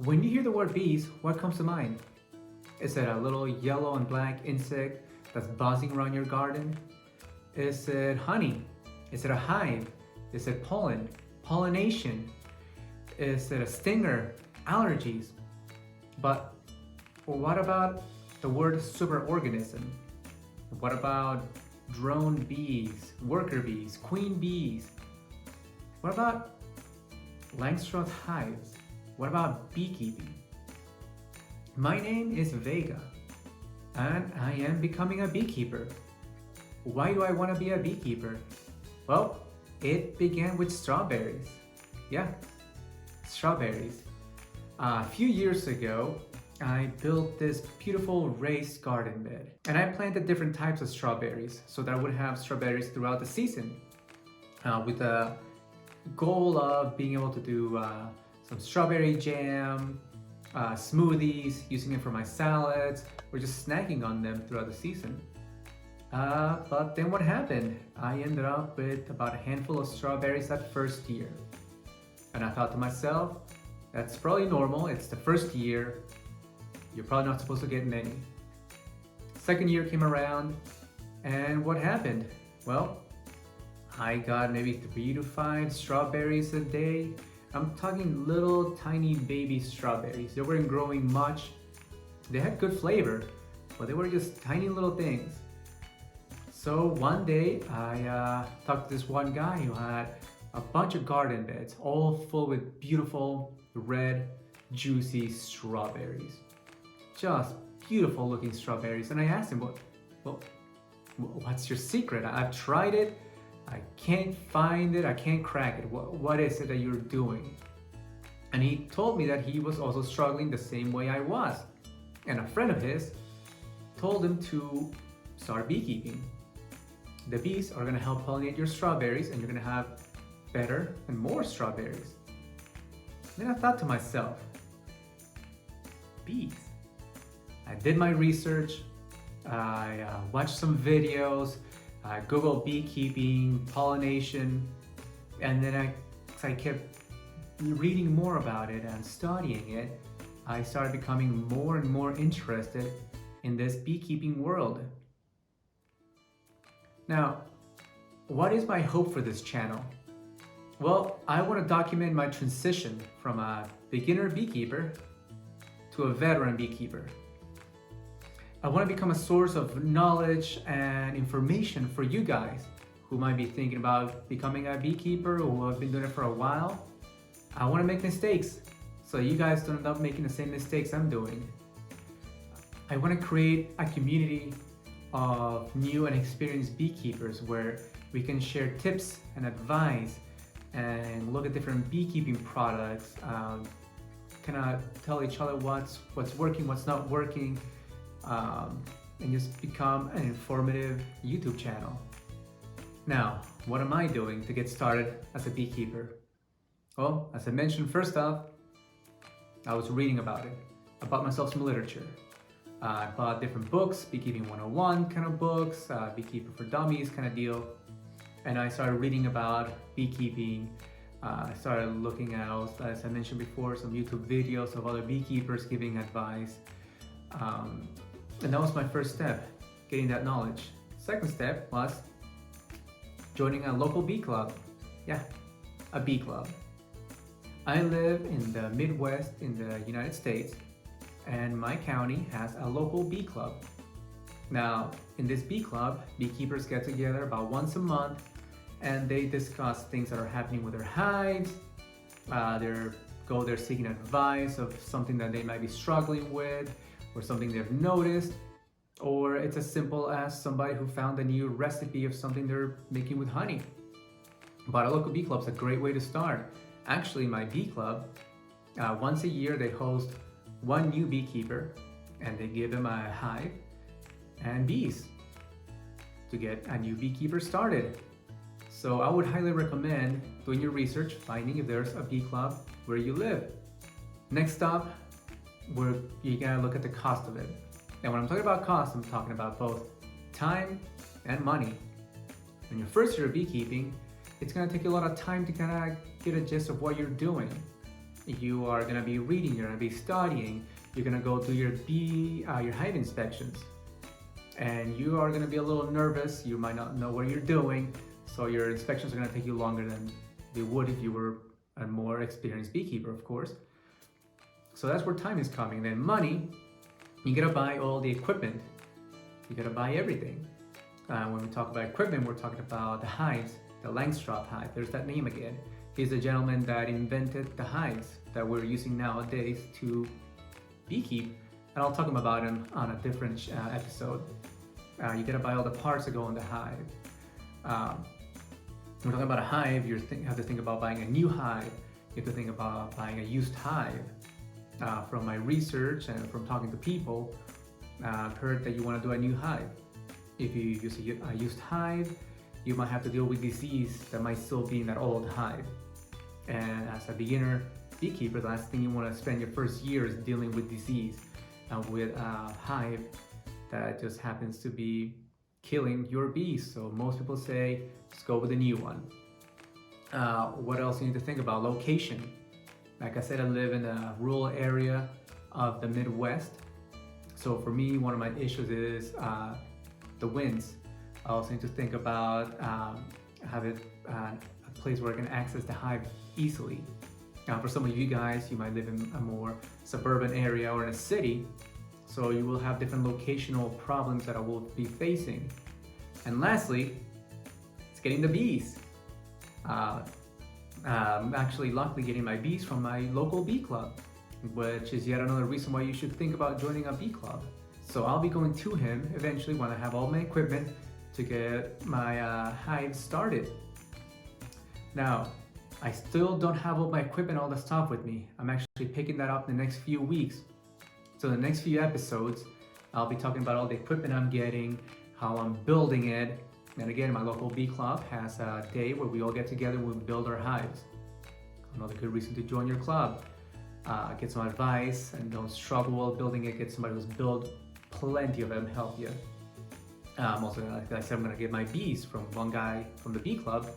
When you hear the word bees, what comes to mind? Is it a little yellow and black insect that's buzzing around your garden? Is it honey? Is it a hive? Is it pollen? Pollination? Is it a stinger? Allergies? But what about the word superorganism? What about drone bees, worker bees, queen bees? What about Langstroth hives? What about beekeeping? My name is Vega, and I am becoming a beekeeper. Why do I want to be a beekeeper? Well, it began with strawberries. Yeah, strawberries. A few years ago, I built this beautiful raised garden bed, and I planted different types of strawberries so that I would have strawberries throughout the season, with the goal of being able to do some strawberry jam, smoothies, using it for my salads, or just snacking on them throughout the season. But then what happened? I ended up with about a handful of strawberries that first year. And I thought to myself, that's probably normal, it's the first year, you're probably not supposed to get many. Second year came around, and what happened? Well, I got maybe 3 to 5 strawberries a day. I'm talking little tiny baby strawberries. They weren't growing much. They had good flavor, but they were just tiny little things. So one day I talked to this one guy who had a bunch of garden beds, all full with beautiful red, juicy strawberries. Just beautiful looking strawberries. And I asked him, what's your secret? I've tried it. I can't find it, I can't crack it. What is it that you're doing? And he told me that he was also struggling the same way I was. And a friend of his told him to start beekeeping. The bees are gonna help pollinate your strawberries, and you're gonna have better and more strawberries. Then I thought to myself, bees. I did my research, I watched some videos, I Googled beekeeping, pollination, and then I kept reading more about it and studying it. I started becoming more and more interested in this beekeeping world. Now, what is my hope for this channel? Well, I want to document my transition from a beginner beekeeper to a veteran beekeeper. I want to become a source of knowledge and information for you guys who might be thinking about becoming a beekeeper or who have been doing it for a while. I want to make mistakes so you guys don't end up making the same mistakes I'm doing. I want to create a community of new and experienced beekeepers where we can share tips and advice and look at different beekeeping products, kind of tell each other what's working, what's not working, and just become an informative YouTube channel. Now, what am I doing to get started as a beekeeper? Well, as I mentioned, first off, I was reading about it. I bought myself some literature. I bought different books, Beekeeping 101 kind of books, Beekeeper for Dummies kind of deal. And I started reading about beekeeping. I started looking at, as I mentioned before, some YouTube videos of other beekeepers giving advice. And that was my first step, getting that knowledge. Second step was joining a local bee club. Yeah, a bee club. I live in the Midwest in the United States, and my county has a local bee club. Now, in this bee club, beekeepers get together about once a month, and they discuss things that are happening with their hives. They're seeking advice of something that they might be struggling with, or something they've noticed, or it's as simple as somebody who found a new recipe of something they're making with honey. But a local bee club is a great way to start. Actually, my bee club, once a year they host one new beekeeper, and they give them a hive and bees to get a new beekeeper started. So I would highly recommend doing your research, finding if there's a bee club where you live. Next up, you gotta look at the cost of it. And when I'm talking about cost, I'm talking about both time and money. When you're first year of beekeeping, it's gonna take you a lot of time to kind of get a gist of what you're doing. You are gonna be reading, you're gonna be studying, you're gonna go do your hive inspections. And you are gonna be a little nervous, you might not know what you're doing, so your inspections are gonna take you longer than they would if you were a more experienced beekeeper, of course. So that's where time is coming. Then money, you gotta buy all the equipment. You gotta buy everything. When we talk about equipment, we're talking about the hives, the Langstroth hive. There's that name again. He's the gentleman that invented the hives that we're using nowadays to beekeep. And I'll talk about him on a different episode. You gotta buy all the parts that go in the hive. When we're talking about a hive, you have to think about buying a new hive. You have to think about buying a used hive. From my research and from talking to people, I've heard that you want to do a new hive. If you use a used hive, you might have to deal with disease that might still be in that old hive. And as a beginner beekeeper, the last thing you want to spend your first year is dealing with disease with a hive that just happens to be killing your bees. So most people say, just go with a new one. What else you need to think about? Location. Like I said, I live in a rural area of the Midwest. So for me, one of my issues is the winds. I also need to think about having a place where I can access the hive easily. Now, for some of you guys, you might live in a more suburban area or in a city, so you will have different locational problems that I will be facing. And lastly, it's getting the bees. I'm actually luckily getting my bees from my local bee club, which is yet another reason why you should think about joining a bee club. So I'll be going to him eventually when I have all my equipment to get my hive started. Now, I still don't have all my equipment, all the stuff with me. I'm actually picking that up in the next few weeks. So the next few episodes, I'll be talking about all the equipment I'm getting, how I'm building it. And again, my local bee club has a day where we all get together and we build our hives. Another good reason to join your club. Get some advice and don't struggle while building it. Get somebody who's built plenty of them, help you. Also, like I said, I'm gonna get my bees from one guy from the bee club,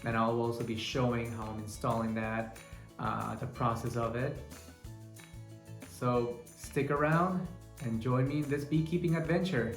and I'll also be showing how I'm installing that, the process of it. So stick around and join me in this beekeeping adventure.